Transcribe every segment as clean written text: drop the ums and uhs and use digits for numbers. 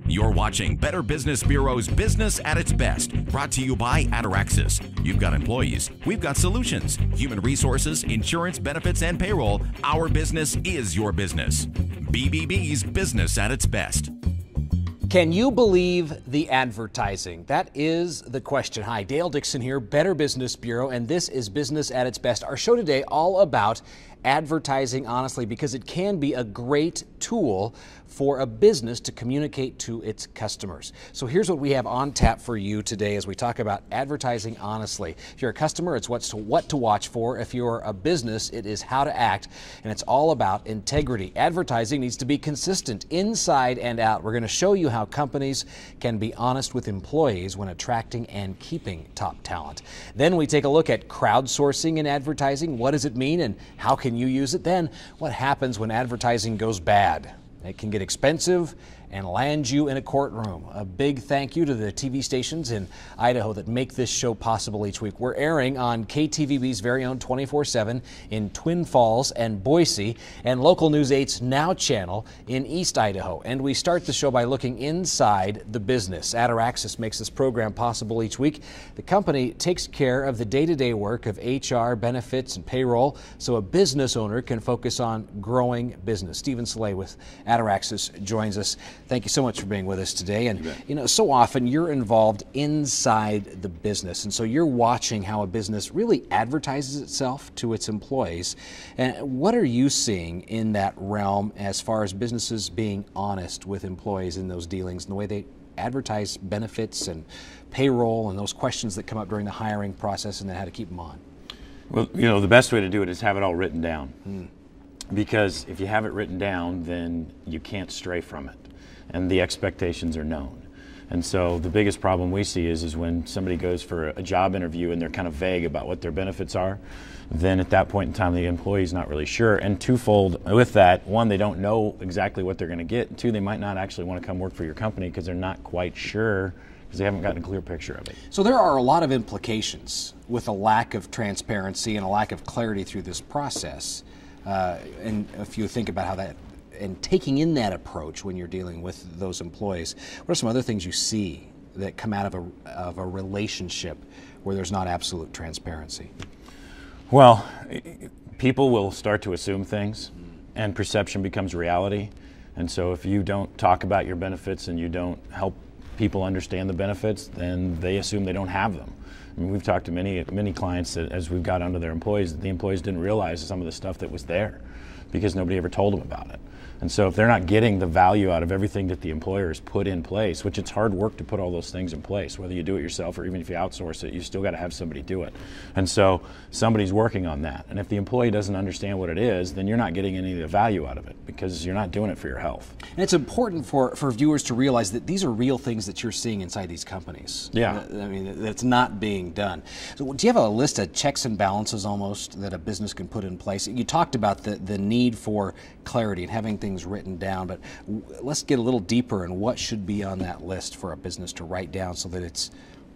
You're watching Better Business Bureau's Business at its Best, brought to you by Ataraxis. You've got employees, we've got solutions. Human resources, insurance, benefits, and payroll. Our business is your business. BBB's Business at its Best. Can you believe the advertising? That is the question. Hi, Dale Dixon here, Better Business Bureau, and this is Business at its Best. Our show today all about advertising honestly, because it can be a great tool for a business to communicate to its customers. So here's what we have on tap for you today as we talk about advertising honestly. If you're a customer, it's what to watch for. If you're a business, it is how to act, and it's all about integrity. Advertising needs to be consistent inside and out. We're going to show you how companies can be honest with employees when attracting and keeping top talent. Then we take a look at crowdsourcing in advertising. What does it mean and how can you use it? Then what happens when advertising goes bad? It can get expensive and land you in a courtroom. A big thank you to the TV stations in Idaho that make this show possible each week. We're airing on KTVB's very own 24/7 in Twin Falls and Boise, and Local News 8's Now channel in East Idaho. And we start the show by looking inside the business. Ataraxis makes this program possible each week. The company takes care of the day-to-day work of HR, benefits, and payroll, so a business owner can focus on growing business. Stephen Cilley with Ataraxis joins us. Thank you so much for being with us today. And you know, so often you're involved inside the business, and so you're watching how a business really advertises itself to its employees. And what are you seeing in that realm as far as businesses being honest with employees in those dealings and the way they advertise benefits and payroll and those questions that come up during the hiring process and then how to keep them on? Well, you know, the best way to do it is have it all written down. Because if you have it written down, then you can't stray from it, and the expectations are known. And so the biggest problem we see is when somebody goes for a job interview and they're kind of vague about what their benefits are, then at that point in time the employee's not really sure. And twofold with that: one, they don't know exactly what they're going to get, and two, they might not actually want to come work for your company because they're not quite sure, because they haven't gotten a clear picture of it. So there are a lot of implications with a lack of transparency and a lack of clarity through this process. And if you think about how that, and taking in that approach when you're dealing with those employees, what are some other things you see that come out of a relationship where there's not absolute transparency? Well, people will start to assume things, and perception becomes reality. And so if you don't talk about your benefits and you don't help people understand the benefits, then they assume they don't have them. I mean, we've talked to many clients that, as we've got onto their employees, that the employees didn't realize some of the stuff that was there because nobody ever told them about it. And so if they're not getting the value out of everything that the employer has put in place, which it's hard work to put all those things in place, whether you do it yourself or even if you outsource it, you still got to have somebody do it. And so somebody's working on that. And if the employee doesn't understand what it is, then you're not getting any of the value out of it because you're not doing it for your health. And it's important for viewers to realize that these are real things that you're seeing inside these companies. Yeah. I mean, that's not being done. So do you have a list of checks and balances almost that a business can put in place? You talked about the need for clarity and having things written down, but let's get a little deeper in what should be on that list for a business to write down so that it's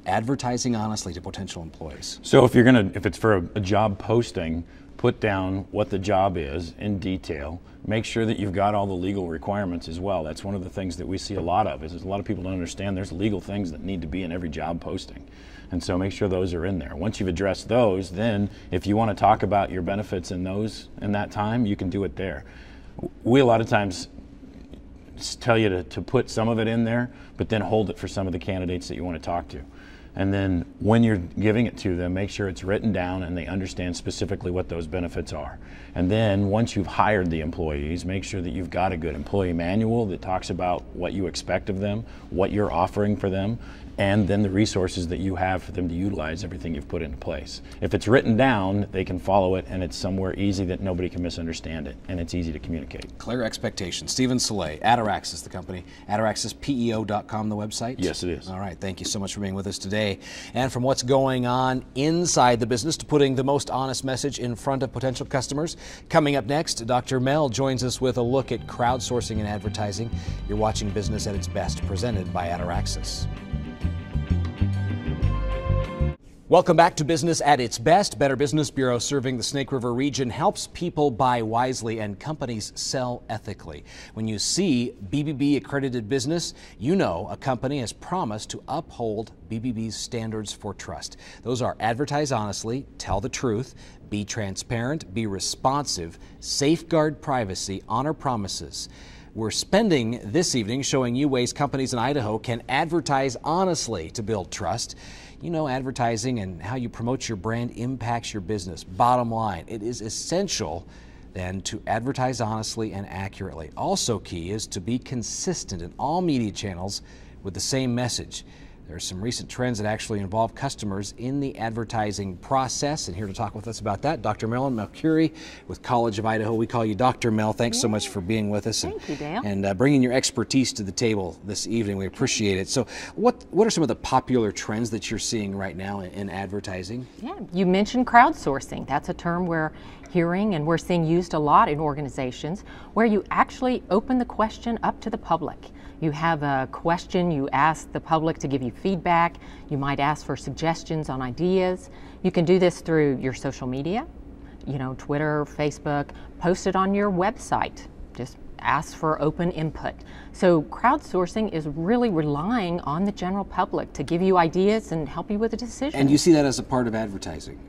advertising honestly to potential employees. So if it's for a job posting, put down what the job is in detail. Make sure that you've got all the legal requirements as well. That's one of the things that we see a lot of, is a lot of people don't understand there's legal things that need to be in every job posting. And so make sure those are in there. Once you've addressed those, then if you want to talk about your benefits in that time, you can do it there. We a lot of times tell you to put some of it in there, but then hold it for some of the candidates that you want to talk to. And then when you're giving it to them, make sure it's written down and they understand specifically what those benefits are. And then once you've hired the employees, make sure that you've got a good employee manual that talks about what you expect of them, what you're offering for them, and then the resources that you have for them to utilize everything you've put into place. If it's written down, they can follow it, and it's somewhere easy that nobody can misunderstand it, and it's easy to communicate. Clear expectations. Stephen Cilley, Ataraxis, the company. AtaraxisPEO.com, the website? Yes, it is. All right, thank you so much for being with us today. And from what's going on inside the business to putting the most honest message in front of potential customers. Coming up next, Dr. Mel joins us with a look at crowdsourcing and advertising. You're watching Business at its Best, presented by Ataraxis. Welcome back to Business at its Best. Better Business Bureau, serving the Snake River region, helps people buy wisely and companies sell ethically. When you see BBB accredited business, you know a company has promised to uphold BBB's standards for trust. Those are advertise honestly, tell the truth, be transparent, be responsive, safeguard privacy, honor promises. We're spending this evening showing you ways companies in Idaho can advertise honestly to build trust. You know, advertising and how you promote your brand impacts your business. Bottom line, it is essential then to advertise honestly and accurately. Also key is to be consistent in all media channels with the same message. There are some recent trends that actually involve customers in the advertising process, and here to talk with us about that, Dr. Marilyn Melchoirre with College of Idaho. We call you Dr. Mel. Thanks so much for being with us. Thank you, Dale. And bringing your expertise to the table this evening. We appreciate it. So what are some of the popular trends that you're seeing right now in advertising? Yeah, you mentioned crowdsourcing. That's a term we're hearing and we're seeing used a lot in organizations, where you actually open the question up to the public. You have a question, you ask the public to give you feedback, you might ask for suggestions on ideas. You can do this through your social media, you know, Twitter, Facebook, post it on your website. Just ask for open input. So crowdsourcing is really relying on the general public to give you ideas and help you with a decision. And you see that as a part of advertising?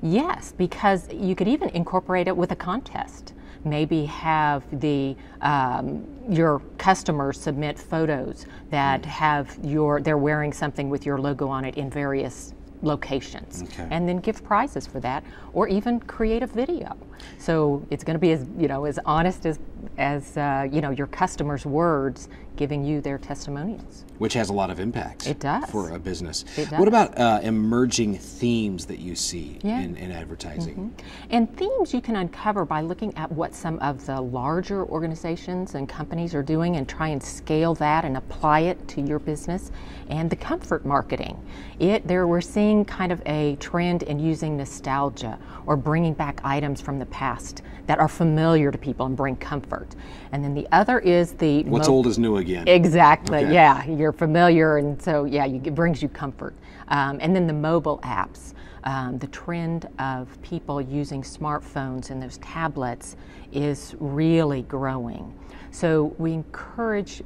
Yes, because you could even incorporate it with a contest. Maybe have your customers submit photos that have they're wearing something with your logo on it in various locations, and then give prizes for that, or even create a video. So it's going to be as honest as your customers' words giving you their testimonials. Which has a lot of impacts. It does. For a business. It does. What about emerging themes that you see in advertising? And themes you can uncover by looking at what some of the larger organizations and companies are doing and try and scale that and apply it to your business. And the comfort marketing. We're seeing kind of a trend in using nostalgia or bringing back items from the past that are familiar to people and bring comfort. And then the other is the... What's old is new again. Exactly, yeah. You're familiar, and so, it brings you comfort. And then the mobile apps. The trend of people using smartphones and those tablets is really growing. So we encourage,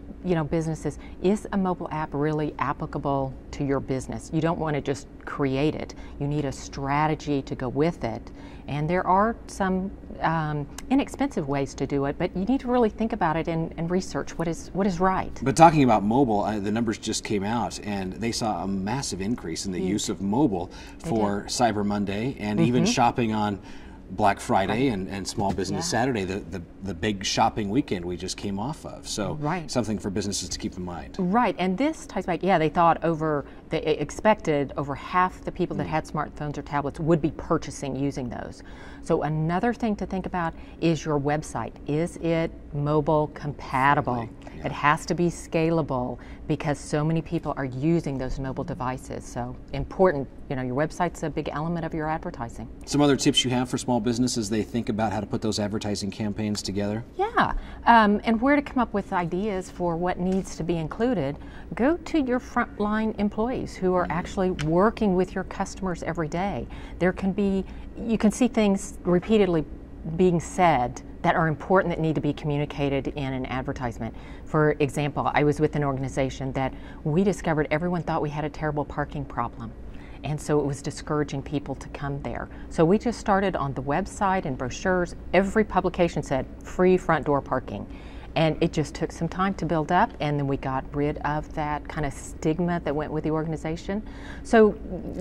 businesses, is a mobile app really applicable to your business? You don't want to just create it. You need a strategy to go with it. And there are some inexpensive ways to do it, but you need to really think about it and research what is right. But talking about mobile, the numbers just came out, and they saw a massive increase in the use of mobile for Cyber Monday and even shopping on Black Friday and Small Business Saturday, the big shopping weekend we just came off of. So something for businesses to keep in mind. Right, and this ties back, they thought they expected over half the people that had smartphones or tablets would be purchasing using those. So another thing to think about is your website. Is it mobile compatible? It has to be scalable because so many people are using those mobile devices. So important, your website's a big element of your advertising. Some other tips you have for small businesses as they think about how to put those advertising campaigns together? Yeah, and where to come up with ideas for what needs to be included. Go to your frontline employees who are actually working with your customers every day. You can see things repeatedly being said that are important that need to be communicated in an advertisement. For example, I was with an organization that we discovered everyone thought we had a terrible parking problem. And so it was discouraging people to come there. So we just started on the website and brochures. Every publication said free front door parking. And it just took some time to build up, and then we got rid of that kind of stigma that went with the organization. So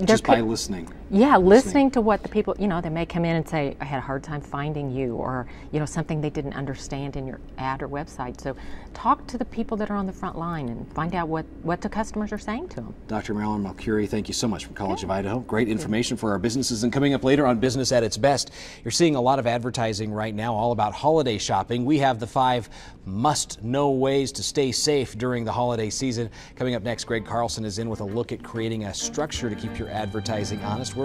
just by listening. Yeah, listening to what the people, they may come in and say, I had a hard time finding you, or, something they didn't understand in your ad or website. So talk to the people that are on the front line and find out what the customers are saying to them. Dr. Marilyn Melchoirre, thank you so much from College of Idaho. Great information for our businesses. And coming up later on Business at its Best, you're seeing a lot of advertising right now all about holiday shopping. We have the 5 must-know ways to stay safe during the holiday season. Coming up next, Greg Carlson is in with a look at creating a structure to keep your advertising honest.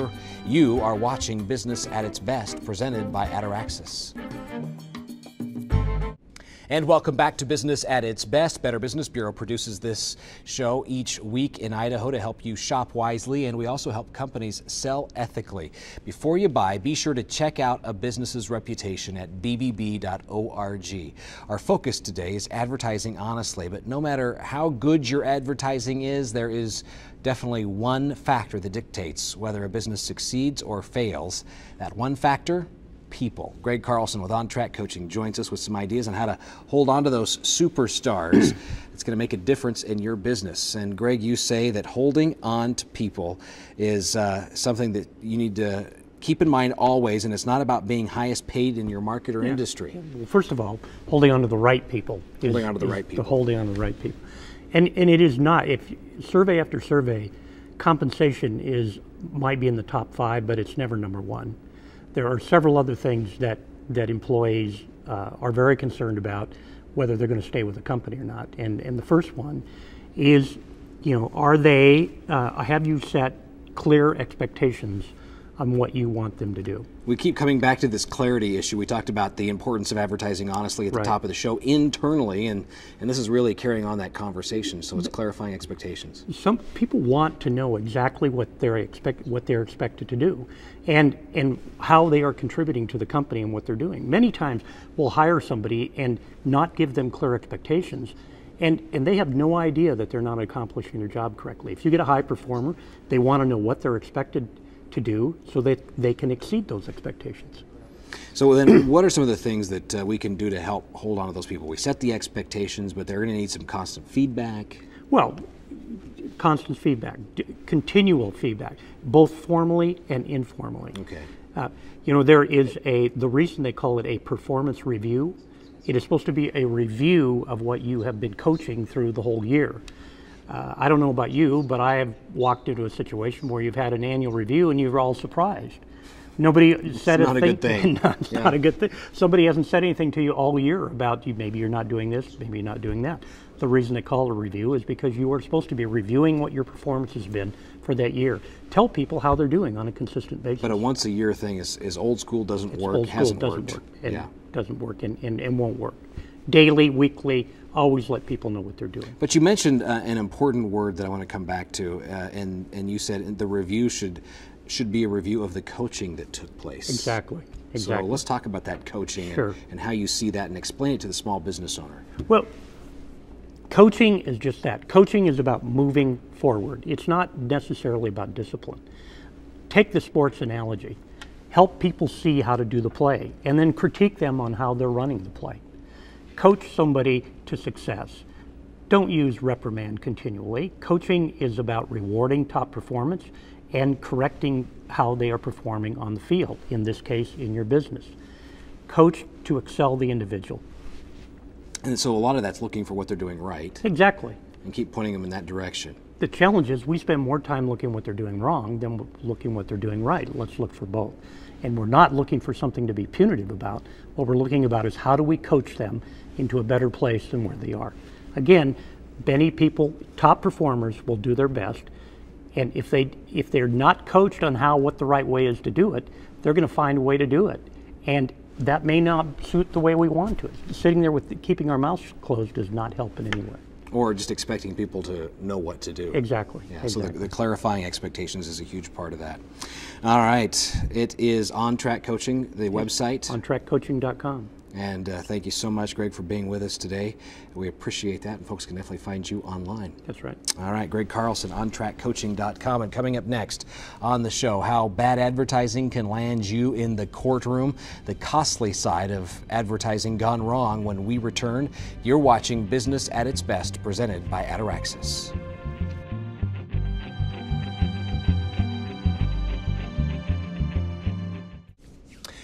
You are watching Business at its Best, presented by Ataraxis. And welcome back to Business at its Best. Better Business Bureau produces this show each week in Idaho to help you shop wisely, and we also help companies sell ethically. Before you buy, be sure to check out a business's reputation at bbb.org. Our focus today is advertising honestly, but no matter how good your advertising is, there is definitely one factor that dictates whether a business succeeds or fails. That one factor: people. Greg Carlson with OnTrac Coaching joins us with some ideas on how to hold on to those superstars. It's going to make a difference in your business. And Greg, you say that holding on to people is something that you need to keep in mind always, and it's not about being highest paid in your market or industry. Well, first of all, holding on to the right people. Holding on to the right people. Holding on to the right people. And it is not, if survey after survey, compensation might be in the top 5, but it's never number 1. There are several other things that employees are very concerned about, whether they're going to stay with the company or not. And the first one is, have you set clear expectations on what you want them to do? We keep coming back to this clarity issue. We talked about the importance of advertising honestly at the top of the show internally, and this is really carrying on that conversation, so it's clarifying expectations. Some people want to know exactly what they're expected to do and how they are contributing to the company and what they're doing. Many times we'll hire somebody and not give them clear expectations, and they have no idea that they're not accomplishing their job correctly. If you get a high performer, they want to know what they're expected to do so that they can exceed those expectations. So then what are some of the things that we can do to help hold on to those people? We set the expectations, but they're going to need some constant feedback. Well, constant feedback, continual feedback, both formally and informally. Okay. There is the reason they call it a performance review. It is supposed to be a review of what you have been coaching through the whole year. I don't know about you, but I have walked into a situation where you've had an annual review and you're all surprised. Nobody said a good thing. It's not a good thing. Somebody hasn't said anything to you all year about maybe you're not doing this, maybe you're not doing that. The reason they call it a review is because you are supposed to be reviewing what your performance has been for that year. Tell people how they're doing on a consistent basis. But a once a year thing is old school, doesn't work, hasn't worked. Doesn't work and won't work. Daily, weekly, always let people know what they're doing. But you mentioned an important word that I want to come back to, and you said the review should be a review of the coaching that took place. Exactly. So let's talk about that coaching and how you see that, and explain it to the small business owner. Well, coaching is just that. Coaching is about moving forward. It's not necessarily about discipline. Take the sports analogy. Help people see how to do the play, and then critique them on how they're running the play. Coach somebody to success. Don't use reprimand continually. Coaching is about rewarding top performance and correcting how they are performing on the field, in this case, in your business. Coach to excel the individual. And so a lot of that's looking for what they're doing right. Exactly. And keep pointing them in that direction. The challenge is we spend more time looking what they're doing wrong than looking what they're doing right. Let's look for both. And we're not looking for something to be punitive about. What we're looking about is how do we coach them into a better place than where they are. Again, many people, top performers, will do their best, and if they're not coached on what the right way is to do it, they're going to find a way to do it, and that may not suit the way we want to. Sitting there keeping our mouths closed does not help in any way. Or just expecting people to know what to do. Exactly. Yeah, exactly. So the clarifying expectations is a huge part of that. All right, it is OnTrac Coaching, the website. OnTracCoaching.com. And thank you so much, Greg, for being with us today. We appreciate that, and folks can definitely find you online. That's right. All right, Greg Carlson, OnTracCoaching.com. And coming up next on the show, how bad advertising can land you in the courtroom, the costly side of advertising gone wrong. When we return, you're watching Business at its Best, presented by Ataraxis.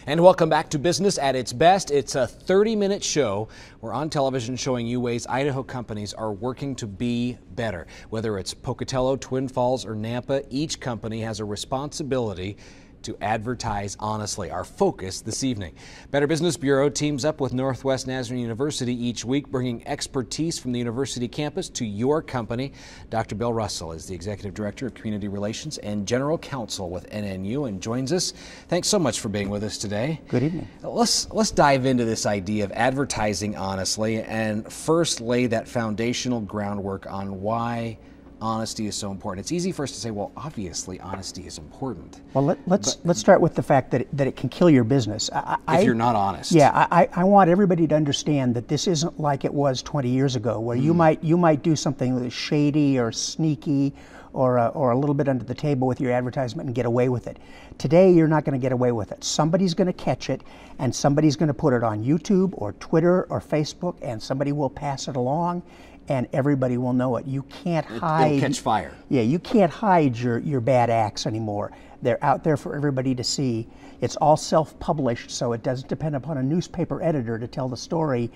And welcome back to Business at its Best. It's a 30-minute show. We're on television showing you ways Idaho companies are working to be better. Whether it's Pocatello, Twin Falls, or Nampa, each company has a responsibility to advertise honestly, our focus this evening. Better Business Bureau teams up with Northwest Nazarene University each week, bringing expertise from the university campus to your company. Dr. Bill Russell is the Executive Director of Community Relations and General Counsel with NNU and joins us. Thanks so much for being with us today. Good evening. Let's dive into this idea of advertising honestly and first lay that foundational groundwork on why honesty is so important. It's easy for us to say, well, obviously honesty is important. Well, let's start with the fact that it can kill your business. If you're not honest. Yeah, I want everybody to understand that this isn't like it was 20 years ago, where you might do something that's shady or sneaky or a little bit under the table with your advertisement and get away with it. Today, you're not going to get away with it. Somebody's going to catch it, and somebody's going to put it on YouTube or Twitter or Facebook, and somebody will pass it along, and everybody will know it. You can't hide. It'll catch fire. Yeah, you can't hide your bad acts anymore. They're out there for everybody to see. It's all self-published, so it doesn't depend upon a newspaper editor to tell the story.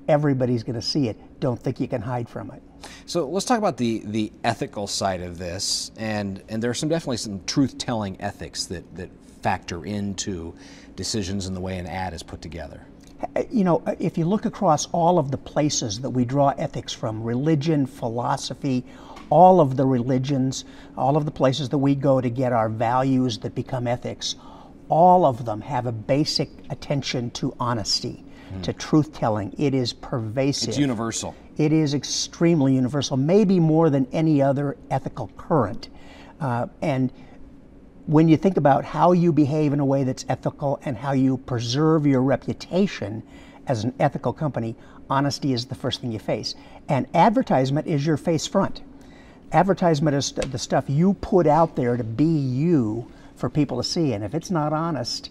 Everybody's going to see it. Don't think you can hide from it. So let's talk about the ethical side of this, and there's definitely some truth-telling ethics that factor into decisions and the way an ad is put together. You know, if you look across all of the places that we draw ethics from, religion, philosophy, all of the religions, all of the places that we go to get our values that become ethics, all of them have a basic attention to honesty, to truth-telling. It is pervasive. It's universal. It is extremely universal, maybe more than any other ethical current. And when you think about how you behave in a way that's ethical and how you preserve your reputation as an ethical company, honesty is the first thing you face. And advertisement is your face front. Advertisement is the stuff you put out there to be you for people to see. And if it's not honest,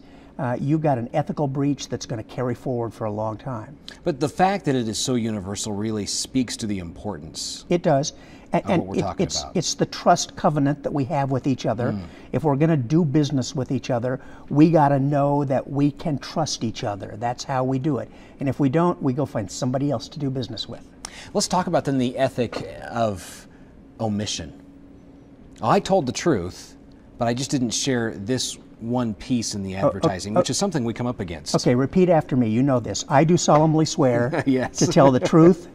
you've got an ethical breach that's going to carry forward for a long time. But the fact that it is so universal really speaks to the importance. It does. And it's the trust covenant that we have with each other. If we're going to do business with each other, we got to know that we can trust each other. That's how we do it. And if we don't, we go find somebody else to do business with. Let's talk about then the ethic of omission. I told the truth, but I just didn't share this one piece in the advertising, which is something we come up against. Okay, repeat after me. You know this. I do solemnly swear yes. to tell the truth,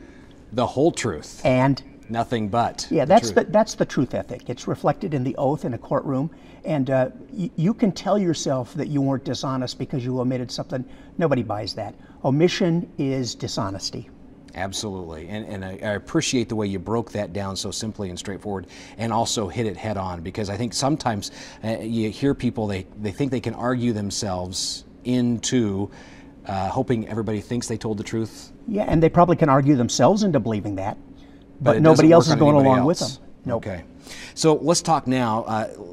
the whole truth, and nothing but. Yeah, that's the truth ethic. It's reflected in the oath in a courtroom, and you can tell yourself that you weren't dishonest because you omitted something. Nobody buys that. Omission is dishonesty. Absolutely, and I appreciate the way you broke that down so simply and straightforward, and also hit it head on, because I think sometimes you hear people, they think they can argue themselves into hoping everybody thinks they told the truth. Yeah, and they probably can argue themselves into believing that, but nobody else is going along with them. Nope. Okay, so let's talk now.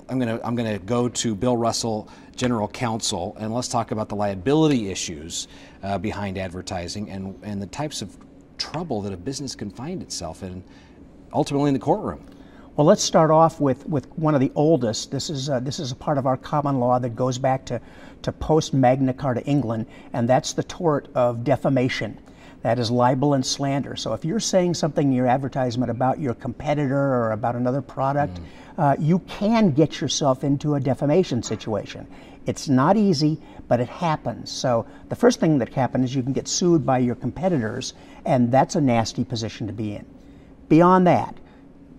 I'm gonna go to Bill Russell, General Counsel, and let's talk about the liability issues behind advertising and the types of trouble that a business can find itself in, ultimately in the courtroom. Well, let's start off with one of the oldest. This is a part of our common law that goes back to post Magna Carta England, and that's the tort of defamation. That is libel and slander. So if you're saying something in your advertisement about your competitor or about another product, you can get yourself into a defamation situation. It's not easy, but it happens. So the first thing that happens is you can get sued by your competitors, and that's a nasty position to be in. Beyond that,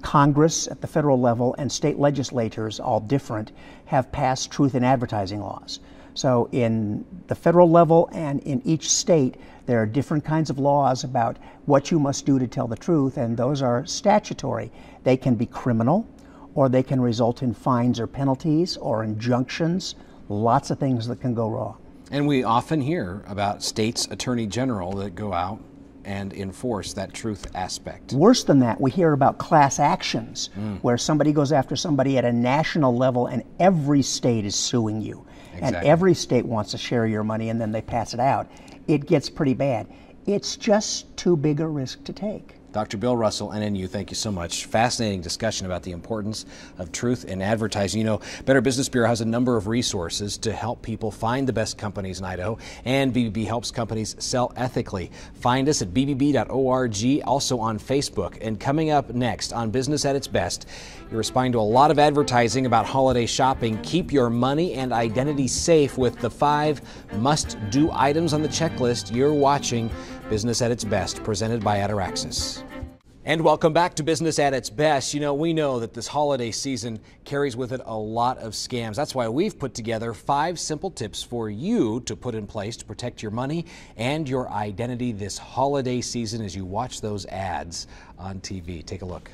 Congress at the federal level and state legislatures, all different, have passed truth in advertising laws. So in the federal level and in each state, there are different kinds of laws about what you must do to tell the truth, and those are statutory. They can be criminal, or they can result in fines or penalties or injunctions. Lots of things that can go wrong. And we often hear about states' attorney general that go out and enforce that truth aspect. Worse than that, we hear about class actions where somebody goes after somebody at a national level and every state is suing you. Exactly. And every state wants to share your money, and then they pass it out. It gets pretty bad. It's just too big a risk to take. Dr. Bill Russell, NNU, thank you so much. Fascinating discussion about the importance of truth in advertising. You know, Better Business Bureau has a number of resources to help people find the best companies in Idaho, and BBB helps companies sell ethically. Find us at bbb.org, also on Facebook. And coming up next on Business at its Best, you're responding to a lot of advertising about holiday shopping. Keep your money and identity safe with the 5 must-do items on the checklist. You're watching Business at its Best, presented by Ataraxis. And welcome back to Business at its Best. You know, we know that this holiday season carries with it a lot of scams. That's why we've put together 5 simple tips for you to put in place to protect your money and your identity this holiday season as you watch those ads on TV. Take a look.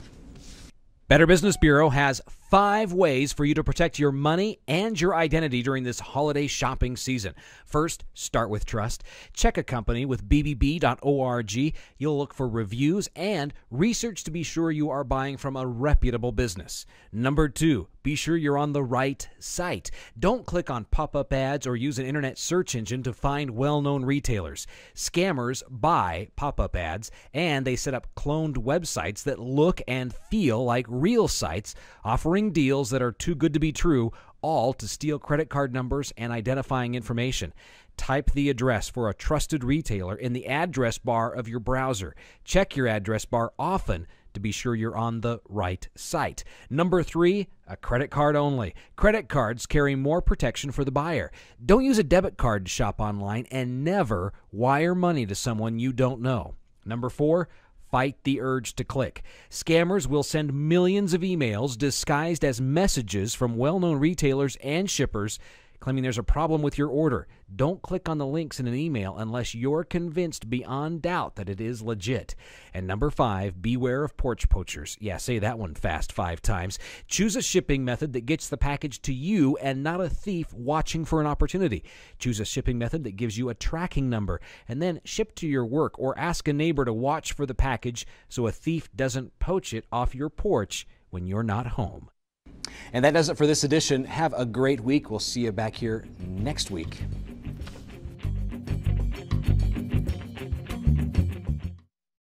Better Business Bureau has 5 ways for you to protect your money and your identity during this holiday shopping season. First, start with trust. Check a company with bbb.org. You'll look for reviews and research to be sure you are buying from a reputable business. Number 2, be sure you're on the right site. Don't click on pop-up ads or use an internet search engine to find well-known retailers. Scammers buy pop-up ads, and they set up cloned websites that look and feel like real sites, offering deals that are too good to be true, all to steal credit card numbers and identifying information. Type the address for a trusted retailer in the address bar of your browser. Check your address bar often to be sure you're on the right site. Number 3, a credit card only. Credit cards carry more protection for the buyer. Don't use a debit card to shop online, and never wire money to someone you don't know. Number 4, fight the urge to click. Scammers will send millions of emails disguised as messages from well-known retailers and shippers claiming there's a problem with your order. Don't click on the links in an email unless you're convinced beyond doubt that it is legit. And number 5, beware of porch poachers. Yeah, say that one fast 5 times. Choose a shipping method that gets the package to you and not a thief watching for an opportunity. Choose a shipping method that gives you a tracking number, and then ship to your work or ask a neighbor to watch for the package so a thief doesn't poach it off your porch when you're not home. And that does it for this edition. Have a great week. We'll see you back here next week.